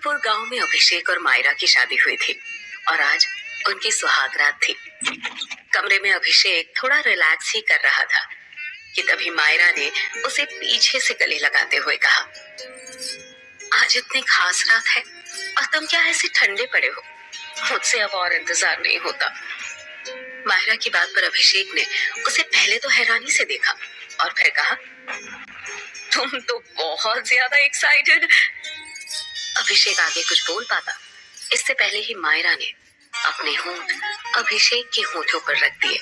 जयपुर गांव में अभिषेक और मायरा की शादी हुई थी और आज उनकी सुहागरात थी। कमरे में अभिषेक थोड़ा रिलैक्स ही कर रहा था कि तभी मायरा ने उसे पीछे से गले लगाते हुए कहा, आज इतनी खास रात है और तुम क्या ऐसे ठंडे पड़े हो? मुझसे अब और इंतजार नहीं होता। मायरा की बात पर अभिषेक ने उसे पहले तो हैरानी से देखा और फिर कहा, तुम तो बहुत ज्यादा एक्साइटेड। अभिषेक आगे कुछ बोल पाता इससे पहले ही मायरा ने अपने होंठ अभिषेक के होठों पर रख दिए।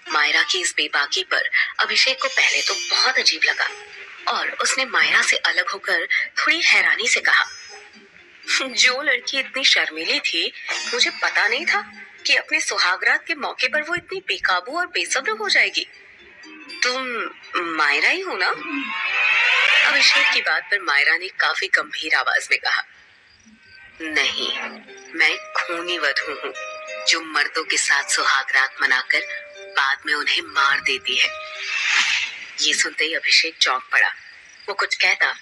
मायरा की इस बेबाकी पर अभिषेक को पहले तो बहुत अजीब लगा और उसने मायरा से अलग होकर थोड़ी हैरानी से कहा, जो लड़की इतनी शर्मीली थी, मुझे पता नहीं था कि अपने सुहागरात के मौके पर वो इतनी बेकाबू और बेसब्र हो जाएगी। तुम मायरा ही हो ना? अभिषेक की बात पर मायरा ने काफी गंभीर आवाज में कहा, नहीं, मैं खूनी वधू हूँ जो मर्दों के साथ सुहागरात मनाकर बाद में उन्हें मार देती है। ये सुनते ही अभिषेक चौंक पड़ा। वो कुछ कहता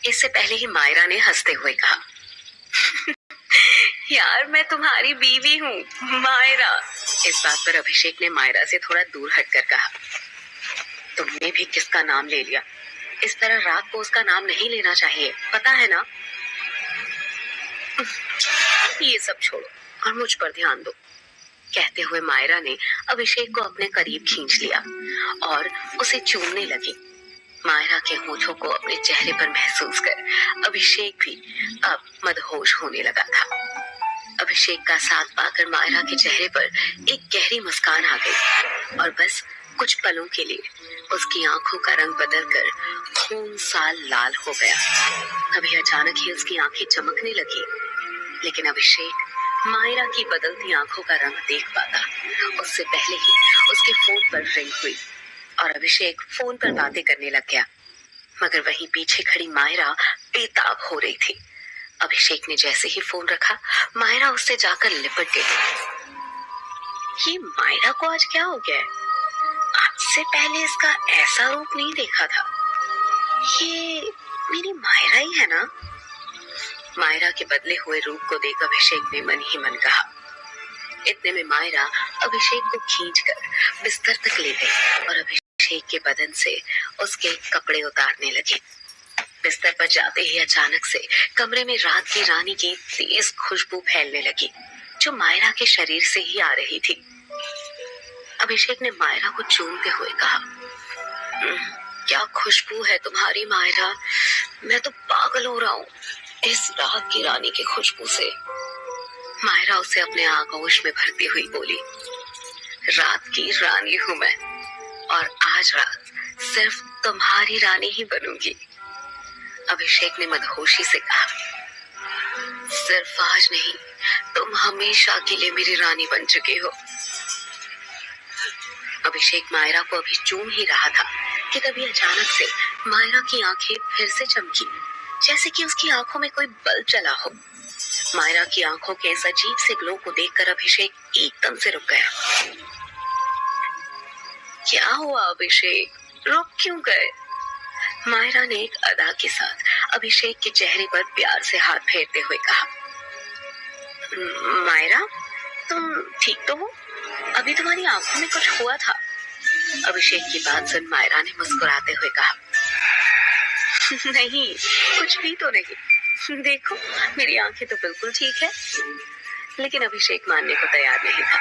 इससे पहले ही मायरा ने हंसते हुए कहा, यार मैं तुम्हारी बीवी हूँ मायरा। इस बात पर अभिषेक ने मायरा से थोड़ा दूर हटकर कहा, तुमने भी किसका नाम ले लिया? इस तरह रात को उसका नाम नहीं लेना चाहिए, पता है ना? ये सब छोड़ो और मुझ पर ध्यान दो। कहते हुए मायरा ने अभिषेक को अपने करीब खींच लिया और उसे चूमने लगी। मायरा के होठों को अपने चेहरे पर महसूस कर अभिषेक भी अब मदहोश होने लगा था। अभिषेक का साथ पाकर मायरा के चेहरे पर एक गहरी मुस्कान आ गई और बस कुछ पलों के लिए उसकी आंखों का रंग बदलकर खून सा लाल हो गया। तभी अचानक ही उसकी आंखें चमकने लगी, लेकिन अभिषेक मायरा की बदलती आंखों का रंग देख पाता उससे पहले ही उसके फोन पर रिंग हुई और अभिषेक फोन पर बातें करने लग गया। मगर वहीं पीछे खड़ी मायरा बेताब हो रही थी। अभिषेक ने जैसे ही फोन रखा, मायरा उससे जाकर लिपट गई। ये मायरा को आज क्या हो गया है? आज से पहले इसका ऐसा रूप नहीं देखा था। ये मेरी मायरा ही है ना? मायरा के बदले हुए रूप को देख अभिषेक ने मन ही मन कहा। इतने में मायरा अभिषेक को खींचकर बिस्तर तक ले गई और अभिषेक के बदन से उसके कपड़े उतारने लगी। बिस्तर पर जाते ही अचानक से कमरे में रात की रानी की तेज खुशबू फैलने लगी, जो मायरा के शरीर से ही आ रही थी। अभिषेक ने मायरा को चूमते हुए कहा, क्या खुशबू है तुम्हारी मायरा, मैं तो पागल हो रहा हूँ इस रात की रानी की खुशबू से। मायरा उसे अपने आगोश में भरती हुई बोली, रात की रानी हूँ मैं और आज रात सिर्फ तुम्हारी रानी ही बनूंगी। अभिषेक ने मदहोशी से कहा, सिर्फ आज नहीं, तुम हमेशा के लिए मेरी रानी बन चुके हो। अभिषेक मायरा को अभी चूम ही रहा था कि तभी अचानक से मायरा की आंखें फिर से चमकी, जैसे कि उसकी आंखों में कोई बल्ब जला हो। मायरा की आंखों के इस अजीब से ग्लो को देखकर अभिषेक एकदम से रुक गया। क्या हुआ अभिषेक, रुक क्यों गए? मायरा ने एक अदा के साथ अभिषेक के चेहरे पर प्यार से हाथ फेरते हुए कहा, मायरा तुम ठीक तो हो? अभी तुम्हारी आंखों में कुछ हुआ था। अभिषेक की बात सुन मायरा ने मुस्कुराते हुए कहा, नहीं, कुछ भी तो नहीं, देखो मेरी आंखें तो बिल्कुल ठीक है। लेकिन अभिषेक मानने को तैयार नहीं था।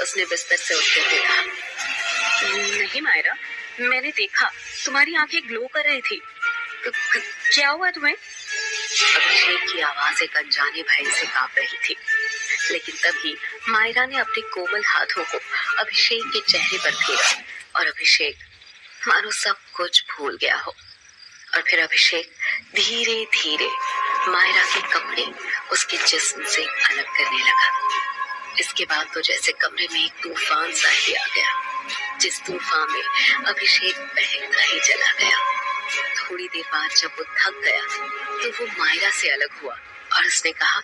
उसने बिस्तर से उठते हुए कहा, नहीं मायरा, मैंने देखा तुम्हारी आंखें ग्लो कर रही थी। क्या हुआ तुम्हें? अभिषेक की आवाज एक अनजाने भय से कांप रही थी, लेकिन तभी मायरा ने अपने कोमल हाथों को अभिषेक के चेहरे पर फेरा और अभिषेक मानो सब कुछ भूल गया हो। और फिर अभिषेक धीरे धीरे मायरा के कपड़े उसके जिस्म से अलग करने लगा। इसके बाद तो जैसे कमरे में एक तूफान सा ही आ गया, जिस तूफान में अभिषेक बहता ही चला गया। थोड़ी देर बाद जब वो थक गया तो वो मायरा से अलग हुआ और उसने कहा,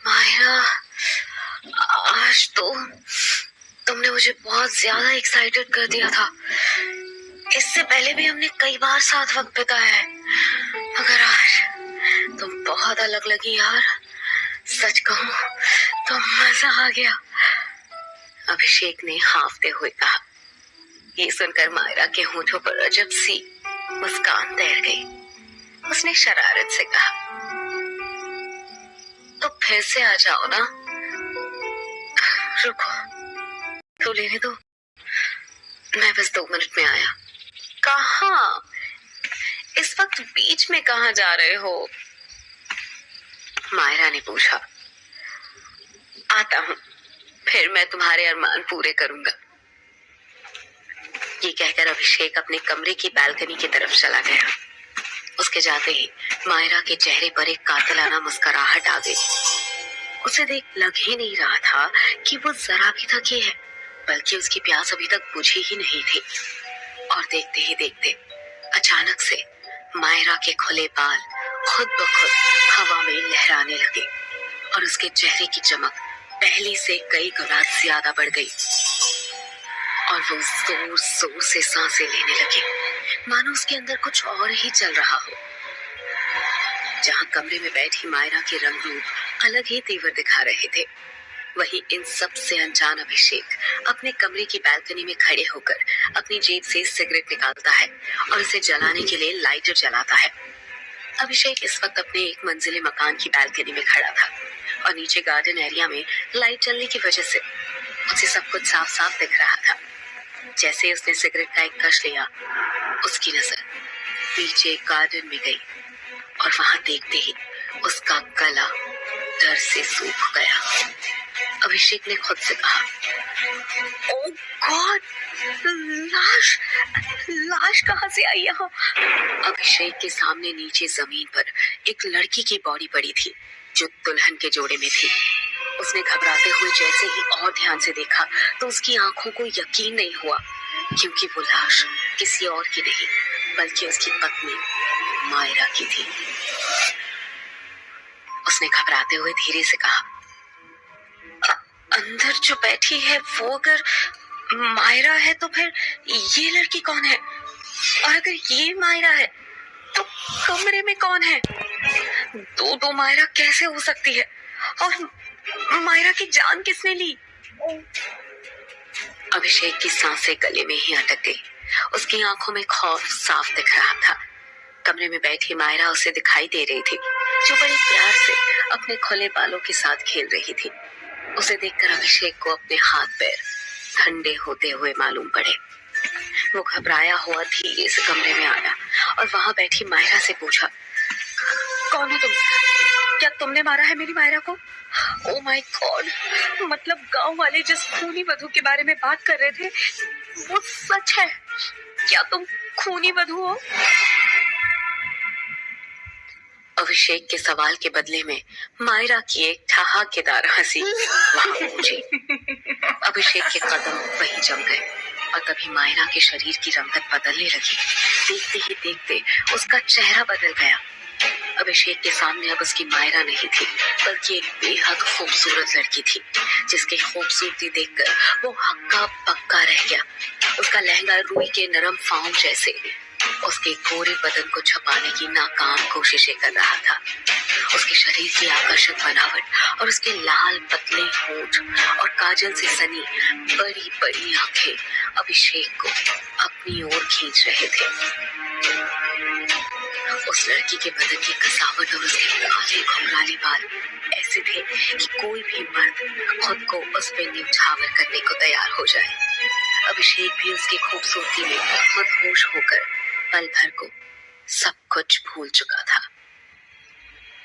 मायरा, आज तो तुमने मुझे बहुत ज्यादा एक्साइटेड कर दिया था। इससे पहले भी हमने कई बार साथ वक्त बिताया है, मगर आज तुम बहुत अलग लगी यार, सच कहूं तो मजा आ गया, अभिषेक ने हाँफते हुए कहा। ये सुनकर मायरा के होठों पर अजब सी मुस्कान तैर गई। उसने शरारत से कहा, तो फिर से आ जाओ ना, रुको तो लेने दो, मैं बस 2 मिनट में आया। कहाँ? इस वक्त बीच में कहाँ जा रहे हो? मायरा ने पूछा। आता हूँ, फिर मैं तुम्हारे अरमान पूरे करूंगा। ये कहकर अभिषेक अपने कमरे की बालकनी की तरफ चला गया। उसके जाते ही मायरा के चेहरे पर एक कातिलाना मुस्कुराहट आ गई। उसे देख लग ही नहीं रहा था कि वो जरा भी थकी है, बल्कि उसकी प्यास अभी तक बुझी ही नहीं थी। और देखते ही देखते अचानक से मायरा के खुले बाल खुद ब खुद हवा में लहराने लगे और उसके चेहरे की चमक पहले से कई गुना ज्यादा बढ़ गई और वो जोर जोर से सांसें लेने लगी, मानो उसके अंदर कुछ और ही चल रहा हो। जहां कमरे में बैठी मायरा के रंग रूप अलग ही तेवर दिखा रहे थे, वहीं इन सब से अनजान अभिषेक अपने कमरे की बालकनी में खड़े होकर अपनी जेब से सिगरेट निकालता है और उसे जलाने के लिए लाइटर जलाता है। अभिषेक इस वक्त अपने 1 मंजिले मकान की बालकनी में खड़ा था और नीचे गार्डन एरिया में लाइट जलने की वजह से उसे सब कुछ साफ साफ दिख रहा था। जैसे उसने सिगरेट का एक कश लिया, उसकी नजर पीछे गार्डन में गई और वहां देखते ही उसका गला डर से सूख गया। अभिषेक ने खुद से कहा, ओह गॉड, लाश लाश कहां से आई यहाँ? अभिषेक के सामने नीचे जमीन पर एक लड़की की बॉडी पड़ी थी जो दुल्हन के जोड़े में थी। उसने घबराते हुए जैसे ही और ध्यान से देखा तो उसकी आंखों को यकीन नहीं हुआ, क्योंकि वो लाश किसी और की नहीं बल्कि उसकी पत्नी मायरा की थी। उसने घबराते हुए धीरे से कहा, अंदर जो बैठी है वो अगर मायरा है तो फिर ये लड़की कौन है? और अगर ये मायरा है तो कमरे में कौन है? दो मायरा कैसे हो सकती है? और मायरा की जान किसने ली? अभिषेक की सांसें गले में ही अटक गई। उसकी आंखों में खौफ साफ दिख रहा था। कमरे में बैठी मायरा उसे दिखाई दे रही थी, जो बड़े प्यार से अपने खुले बालों के साथ खेल रही थी। उसे देखकर अभिषेक को अपने हाथ पैर ठंडे होते हुए मालूम पड़े। वो घबराया हुआ धीरे से कमरे में आया और वहां बैठी मायरा से पूछा, कौन हो तुम? क्या तुमने मारा है मेरी मायरा को? ओ माय गॉड, मतलब गांव वाले जिस खूनी वधू के बारे में बात कर रहे थे वो सच है? क्या तुम खूनी वधू हो? अभिषेक के सवाल के बदले में मायरा की एक ठहाकेदार हंसी वहां पहुंची। अभिषेक के कदम वहीं जम गए और तभी मायरा के शरीर की रंगत बदलने लगी। देखते ही देखते उसका चेहरा बदल गया। अभिषेक के सामने अब उसकी मायरा नहीं थी, बल्कि एक बेहद खूबसूरत लड़की थी, जिसकी खूबसूरती देखकर वो हक्का पक्का रह गया। उसका लहंगा रुई के नरम फाउं जैसे उसके गोरे बदन को छुपाने की नाकाम कोशिशें कर रहा था। उसके शरीर की आकर्षक बनावट और उसके लाल पतले होंठ और काजल से सनी बड़ी बड़ी आंखें अभिषेक को अपनी ओर खींच रहे थे। उस लड़की के बदन की कसावट और उसके काले घुंघराले बाल ऐसे थे कि कोई भी मर्द खुद को उस पर न्यौछावर करने को तैयार हो जाए। अभिषेक भी उसकी खूबसूरती में मदहोश होकर पल भर को सब कुछ भूल चुका था।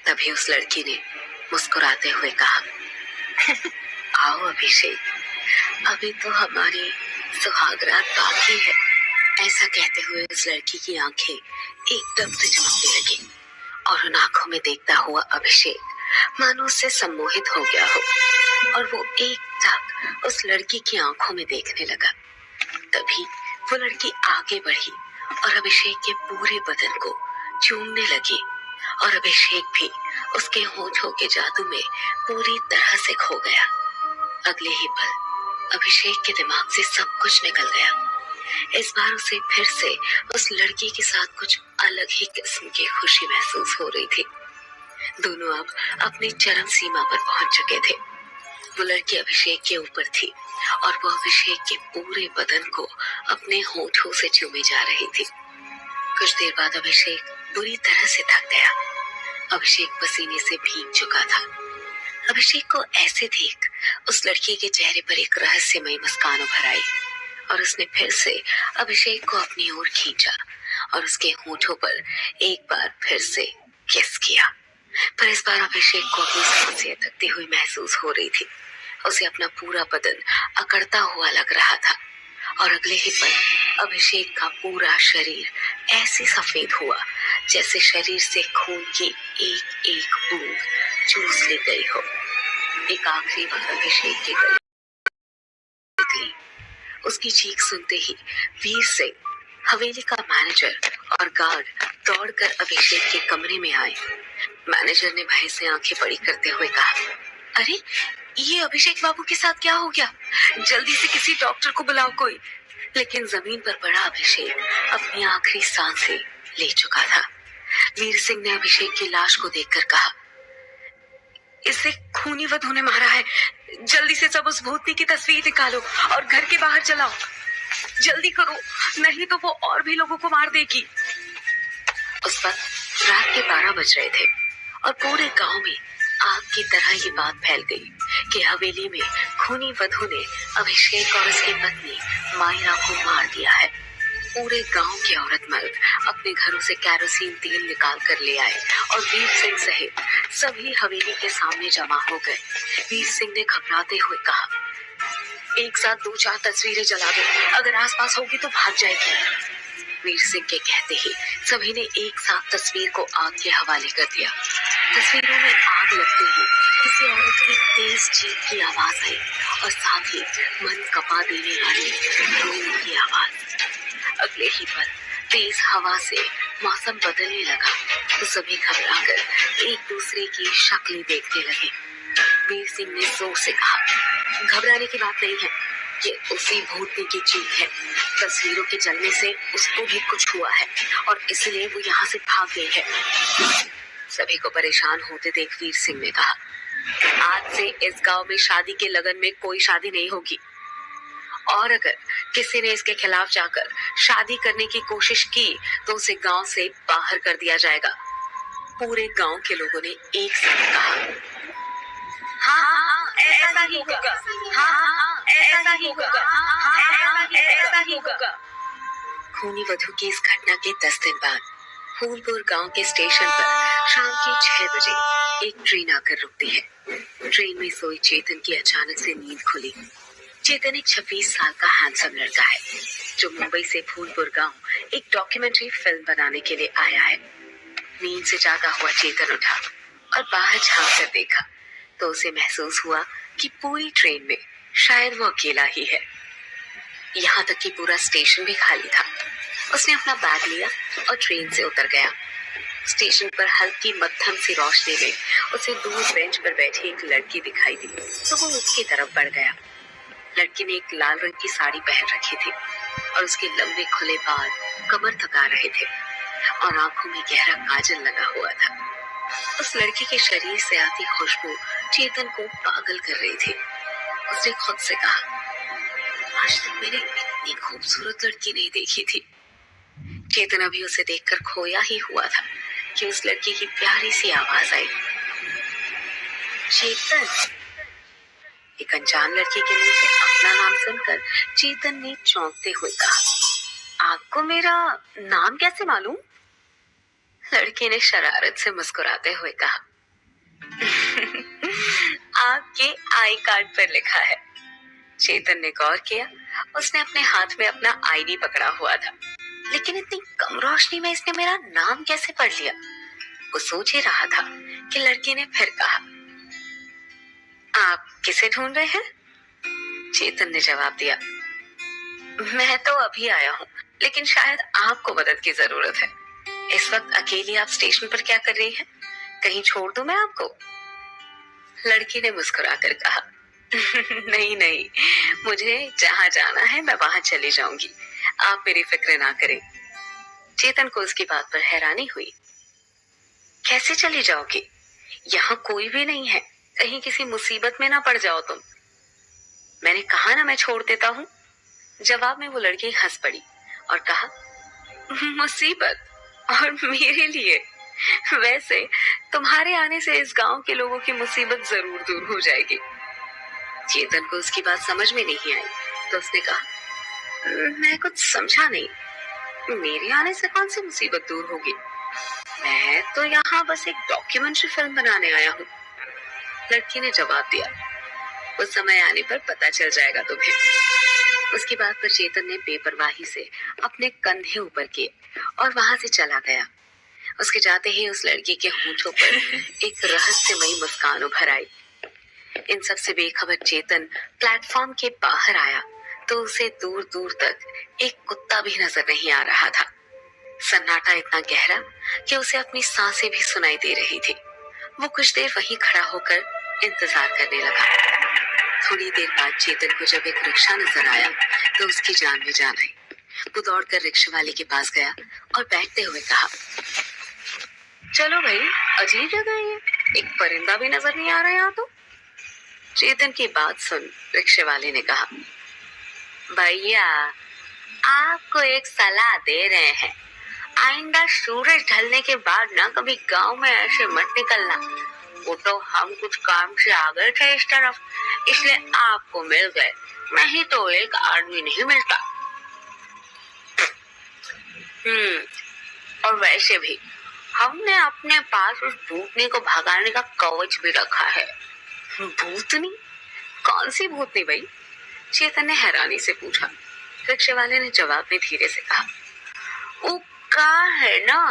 तभी उस लड़की ने मुस्कुराते हुए कहा, आओ अभिषेक, अभी तो हमारी सुहागरात बाकी है। ऐसा कहते हुए उस लड़की की आंखें एकदम से चमकने लगी और उन आंखों में देखता हुआ अभिषेक मानो उससे सम्मोहित हो गया हो और वो एकटक उस लड़की की आंखों में देखने लगा। तभी वो लड़की आगे बढ़ी और अभिषेक के पूरे बदन को चूमने लगी और अभिषेक भी उसके होठों के जादू में पूरी तरह से खो गया। अगले ही पल अभिषेक के दिमाग से सब कुछ निकल गया। इस बार उसे फिर से उस लड़की के साथ कुछ अलग ही किस्म की खुशी महसूस हो रही थी। दोनों अब अपनी चरम सीमा पर पहुंच चुके थे। वो लड़की अभिषेक के ऊपर थी और वो अभिषेक के पूरे बदन को अपने होठों से चूमे जा रही थी। कुछ देर बाद अभिषेक बुरी तरह से थक गया। अभिषेक पसीने से भीग चुका था। अभिषेक को ऐसे देख उस लड़की के चेहरे पर एक रहस्यमय मुस्कान उभर आई और उसने फिर से अभिषेक को अपनी ओर खींचा और उसके होठों पर एक बार फिर से किस किया। पर इस बार अभिषेक को अपनी सांसें अटकती हुई महसूस हो रही थी। उसे अपना पूरा बदन अकड़ता हुआ लग रहा था और अगले ही पल अभिषेक का पूरा शरीर ऐसे सफेद हुआ जैसे शरीर से खून की एक एक बूंद चूस ली गई हो। एक आखिरी बार अभिषेक के गले निकली। उसकी चीख सुनते ही वीर सिंह, हवेली का मैनेजर और गार्ड दौड़कर अभिषेक के कमरे में आए। मैनेजर ने भय से आंखें बड़ी करते हुए कहा, अरे ये अभिषेक बाबू के साथ क्या हो गया? जल्दी से किसी डॉक्टर को बुलाओ कोई। लेकिन जमीन पर पड़ा अभिषेक अपनी आखिरी सांसें ले चुका था। वीर सिंह ने अभिषेक की लाश को देखकर कहा, इसे खूनी वधू ने मारा है। जल्दी से सब उस भूतनी की तस्वीर निकालो और घर के बाहर जलाओ। जल्दी करो, नहीं तो वो और भी लोगों को मार देगी। उस वक्त रात के 12 बज रहे थे और पूरे गांव में आग की तरह ये बात फैल गई कि हवेली में खूनी वधू ने अभिषेक और उसकी पत्नी मायरा को मार दिया है। पूरे गांव के औरत मर्द अपने घरों से कैरोसिन तेल निकाल कर ले आए और वीर सिंह सहित सभी हवेली के सामने जमा हो गए। वीर सिंह ने घबराते हुए कहा, एक साथ 2-4 तस्वीरें जला दो, अगर आसपास होगी तो भाग जाएगी। वीर सिंह के कहते ही सभी ने एक साथ तस्वीर को आग के हवाले कर दिया। तस्वीरों में आग लगते ही किसी औरत की तेज चीख की आवाज आई और साथ ही मन कपा देने वाली रोने की आवाज। अगले ही पल तेज हवा से मौसम बदलने लगा तो सभी घबराकर एक दूसरे की शक्लें देखने लगे। वीर सिंह ने जोर से कहा, घबराने की बात नहीं है, ये उसी भूतनी की चीख है। तस्वीरों के जलने से उसको भी कुछ हुआ है और इसलिए वो यहाँ से भाग गई है। सभी को परेशान होते देख वीर सिंह ने कहा, आज से इस गांव में शादी के लगन में कोई शादी नहीं होगी और अगर किसी ने इसके खिलाफ जाकर शादी करने की कोशिश की तो उसे गांव से बाहर कर दिया जाएगा। पूरे गांव के लोगों ने एक साथ कहा, हाँ, ऐसा ही होगा। हाँ, ऐसा ही होगा। हाँ, ऐसा ही होगा। खूनी वधू की इस घटना के 10 दिन बाद फूलपुर गांव के स्टेशन पर शाम के 6 बजे एक ट्रेन आकर रुकती है। ट्रेन में सोई चेतन की अचानक से नींद खुली। चेतन एक 26 साल का हैंडसम लड़का है जो मुंबई से फूलपुर गांव एक डॉक्यूमेंट्री फिल्म बनाने के लिए आया है। नींद से जागा हुआ चेतन उठा और बाहर झांक कर देखा तो उसे महसूस हुआ कि पूरी ट्रेन में शायद वो अकेला ही है। यहाँ तक कि पूरा स्टेशन भी खाली था। उसने अपना बैग लिया और ट्रेन से उतर गया। स्टेशन पर हल्की मध्यम सी रोशनी में उसे दूर बेंच पर बैठी एक लड़की दिखाई दी तो वो उसकी तरफ बढ़ गया। लड़की ने एक लाल रंग की साड़ी पहन रखी थी और उसके लंबे खुले बाल कमर तक आ रहे थे और आंखों में गहरा काजल लगा हुआ था। उस लड़की के शरीर से आती खुशबू चेतन को पागल कर रही थी। उसने खुद से कहा, आज तक मैंने इतनी खूबसूरत लड़की नहीं देखी थी। चेतन अभी उसे देखकर खोया ही हुआ था कि उस लड़की की प्यारी सी आवाज आई, चेतन। एक अनजान लड़की के मुंह से अपना नाम सुनकर चेतन ने चौंकते हुए कहा, आपको मेरा नाम कैसे मालूम? लड़की ने शरारत से मुस्कुराते हुए कहा, आपके आई कार्ड पर लिखा है। चेतन ने गौर किया। उसने अपने हाथ में अपना आईडी पकड़ा हुआ था, लेकिन इतनी कम रोशनी में इसने मेरा नाम कैसे पढ़ लिया? वो सोच ही रहा था कि लड़की ने फिर कहा, आप किसे ढूंढ रहे हैं? चेतन ने जवाब दिया, मैं तो अभी आया हूँ, लेकिन शायद आपको मदद की जरूरत है। इस वक्त अकेली आप स्टेशन पर क्या कर रही हैं? कहीं छोड़ दूं मैं आपको? लड़की ने मुस्कुराकर कहा, नहीं नहीं, मुझे जहां जाना है मैं वहां चली जाऊंगी, आप मेरी फिक्र ना करें। चेतन को उसकी बात पर हैरानी हुई। कैसे चली जाओगी? यहाँ कोई भी नहीं है, कहीं किसी मुसीबत में ना पड़ जाओ तुम। मैंने कहा ना मैं छोड़ देता हूँ। जवाब में वो लड़की हंस पड़ी और कहा, मुसीबत? और मेरे लिए? वैसे तुम्हारे आने से इस गांव के लोगों की मुसीबत जरूर दूर हो जाएगी। चेतन को उसकी बात समझ में नहीं आई तो उसने कहा, मैं कुछ समझा नहीं, मेरे आने से कौन सी मुसीबत दूर होगी? मैं तो यहाँ बस एक डॉक्यूमेंट्री फिल्म बनाने आया हूँ। लड़की ने जवाब दिया, उस समय आने पर पता चल जाएगा तुम्हें। उसकी बात पर चेतन ने बेपरवाही से अपने कंधे ऊपर किए और वहां से चला गया। उसके जाते ही उस लड़की के होठों पर एक रहस्यमयी मुस्कान उभर आई। इन सब से बेखबर चेतन प्लेटफॉर्म के बाहर आया तो उसे दूर दूर तक एक कुत्ता भी नजर नहीं आ रहा था। सन्नाटा इतना गहरा कि उसे अपनी सांसें भी सुनाई दे रही थी। वो कुछ देर वहीं खड़ा होकर इंतजार करने लगा। थोड़ी देर बाद चेतन को जब एक रिक्शा नजर आया तो उसकी जान में जान आई। वो दौड़कर रिक्शा वाले के पास गया और बैठते हुए कहा, चलो भाई, अजीब जगह है ये, एक परिंदा भी नजर नहीं आ रहा यहाँ तो। चेतन की बात सुन रिक्शे वाले ने कहा, भैया आपको एक सलाह दे रहे हैं, आइंदा सूरज ढलने के बाद ना कभी गांव में ऐसे मत निकलना। वो तो हम कुछ काम से आ गए थे इस तरफ, इसलिए आपको मिल गए, नहीं तो एक आदमी नहीं मिलता। और वैसे भी हमने अपने पास उस भूतनी को भगाने का कवच भी रखा है। भूतनी? कौन सी भूतनी भाई? चेतन ने हैरानी से पूछा। रिक्शे वाले ने जवाब में धीरे से कहा, वो कहा है ना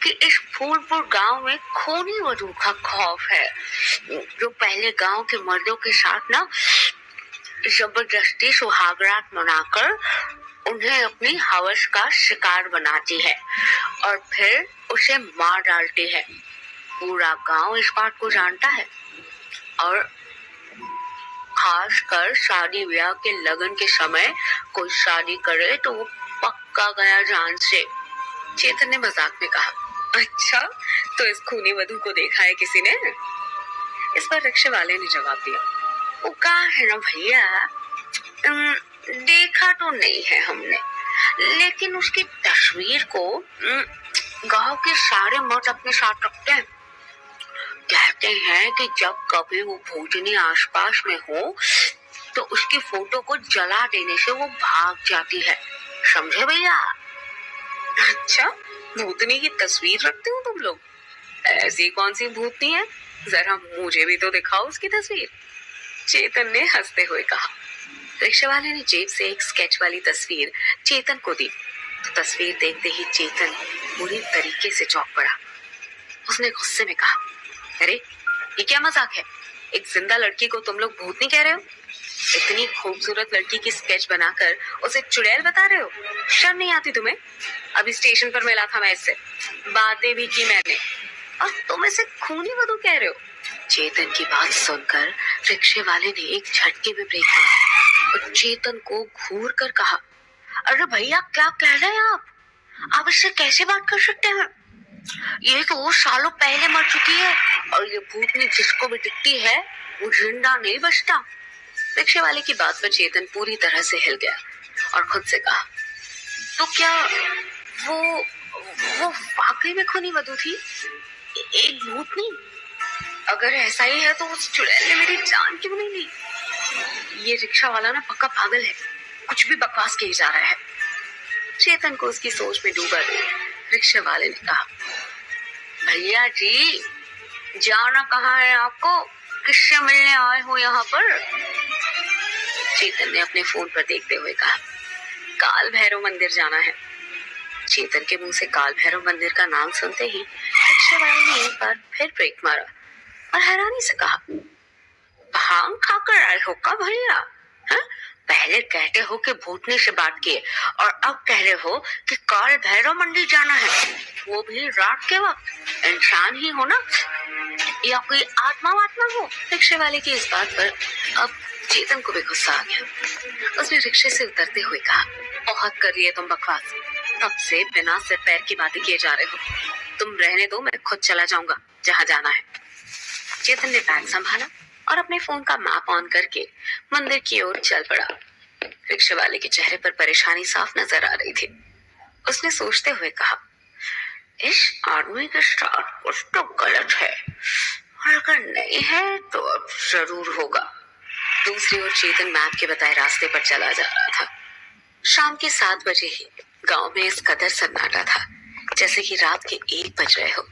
कि इस फूलपुर गांव में खूनी वधू का खौफ है, जो पहले गांव के मर्दों के साथ ना जबरदस्ती सुहागरात मनाकर उन्हें अपनी हवस का शिकार बनाती है और फिर उसे मार डालती है। पूरा गांव इस बात को जानता है और खासकर शादी ब्याह के लगन के समय कोई शादी करे तो वो पक्का गया जान से। चेतन ने मजाक में कहा, अच्छा तो इस खूनी वधू को देखा है किसी ने? इस पर रिक्शे वाले ने जवाब दिया, वो कहा है ना भैया, देखा तो नहीं है हमने, लेकिन उसकी तस्वीर को गांव के सारे मर्द अपने साथ रखते हैं। कहते हैं कि जब कभी वो भूतनी आसपास में हो तो उसकी फोटो को जला देने से वो भाग जाती है, समझे भैया? अच्छा, भूतनी की तस्वीर रखते हो तुम लोग? ऐसी कौन सी भूतनी है, जरा मुझे भी तो दिखाओ उसकी तस्वीर। चेतन ने हंसते हुए कहा। रिक्शा वाले ने जेब से एक स्केच वाली तस्वीर चेतन को दी तो तस्वीर देखते ही चेतन बुरी तरीके से चौंक पड़ा। उसने गुस्से में कहा, अरे ये क्या मजाक है? एक जिंदा लड़की को तुम लोग भूतनी कह रहे हो? इतनी खूबसूरत लड़की की स्केच बनाकर उसे चुड़ैल बता रहे हो? शर्म नहीं आती तुम्हें? अभी स्टेशन पर मिला था मैं इससे, बातें भी की मैंने, और तुम इसे खूनी वधू कह रहे हो? चेतन की बात सुनकर रिक्शे वाले ने एक झटके में ब्रेक मारा और चेतन को घूर कर कहा, अरे भैया क्या कह रहे हैं आप इससे कैसे बात कर सकते हैं? ये तो वो सालों पहले मर चुकी है और ये भूतनी जिसको भी दिखती है वो जिंदा नहीं बचता। रिक्शे वाले की बात पर चेतन पूरी तरह से हिल गया और खुद से कहा, तो क्या वो वाकई में खूनी वधू थी, एक भूतनी? अगर ऐसा ही है तो उस चुड़ैल ने मेरी जान क्यों नहीं ली? ये रिक्शा वाला ना पक्का पागल है, कुछ भी बकवास किए जा रहा है। चेतन को उसकी सोच में डूबा देख रिक्शे वाले ने कहा, भैया जी जाना कहाँ है आपको, किससे मिलने आए हो यहाँ पर? चेतन ने अपने फोन पर देखते हुए कहा, काल भैरव मंदिर जाना है। चेतन के मुंह से काल भैरव मंदिर का नाम सुनते ही रिक्शे वाले ने एक बार फिर ब्रेक मारा और हैरानी से कहा, भांग खाकर आए हो का भैया? पहले कहते हो कि भूतनी से बात किए और अब कह रहे हो कि काल भैरव मंदिर जाना है, वो भी रात के वक्त। इंसान ही हो ना या कोई आत्मा वात्मा हो? रिक्शे वाले की इस बात पर अब चेतन को भी गुस्सा आ गया। उसने रिक्शे से उतरते हुए कहा, बहुत कर लिए तुम बकवास, तब से बिना सिर पैर की बातें किए जा रहे हो। तुम रहने दो, मैं खुद चला जाऊंगा जहाँ जाना है। चेतन ने बैग संभाला और अपने फोन का मैप ऑन करके मंदिर की ओर चल पड़ा। रिक्शे वाले के चेहरे पर परेशानी साफ नजर आ रही थी। उसने सोचते हुए कहा, इस आदमी के साथ कुछ तो गलत है, और अगर नहीं है तो अब जरूर होगा। दूसरी ओर चेतन मैप के बताए रास्ते पर चला जा रहा था। शाम के 7 बजे ही गांव में इस कदर सन्नाटा था जैसे कि रात के 1 बज रहे हो।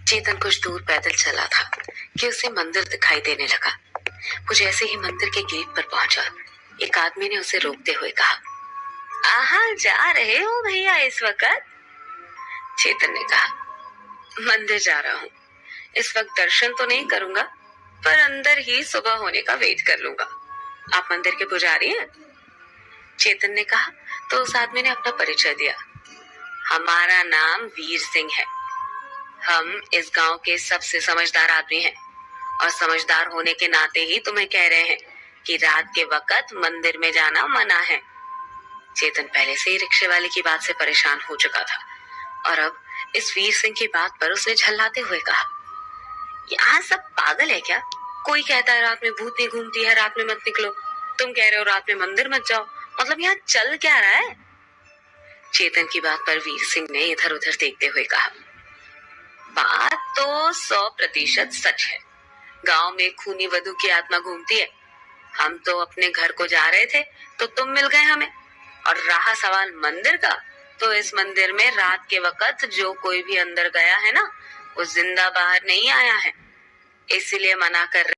चेतन कुछ दूर पैदल चला था कि उसे मंदिर दिखाई देने लगा। वो जैसे ही मंदिर के गेट पर पहुंचा, एक आदमी ने उसे रोकते हुए कहा, कहाँ जा रहे हो भैया इस वक्त? चेतन ने कहा, मंदिर जा रहा हूँ। इस वक्त दर्शन तो नहीं करूंगा, पर अंदर ही सुबह होने का वेट कर लूंगा। आप मंदिर के पुजारी हैं? चेतन ने कहा तो उस आदमी ने अपना परिचय दिया। हमारा नाम वीर सिंह है। हम इस गांव के सबसे समझदार आदमी हैं, और समझदार होने के नाते ही तुम्हें कह रहे हैं कि रात के वक्त मंदिर में जाना मना है। चेतन पहले से ही रिक्शे वाले की बात से परेशान हो चुका था, और अब इस वीर सिंह की बात पर उसने झल्लाते हुए कहा, यहाँ सब पागल है क्या? कोई कहता है रात में भूतनी घूमती है, रात में मत निकलो। तुम कह रहे हो रात में मंदिर मत जाओ। मतलब यहाँ चल क्या रहा है? चेतन की बात पर वीर सिंह ने इधर उधर देखते हुए कहा, बात तो 100% सच है। गांव में खूनी वधू की आत्मा घूमती है। हम तो अपने घर को जा रहे थे तो तुम मिल गए हमें, और रहा सवाल मंदिर का, तो इस मंदिर में रात के वक्त जो कोई भी अंदर गया है ना, वो जिंदा बाहर नहीं आया है। इसलिए मना कर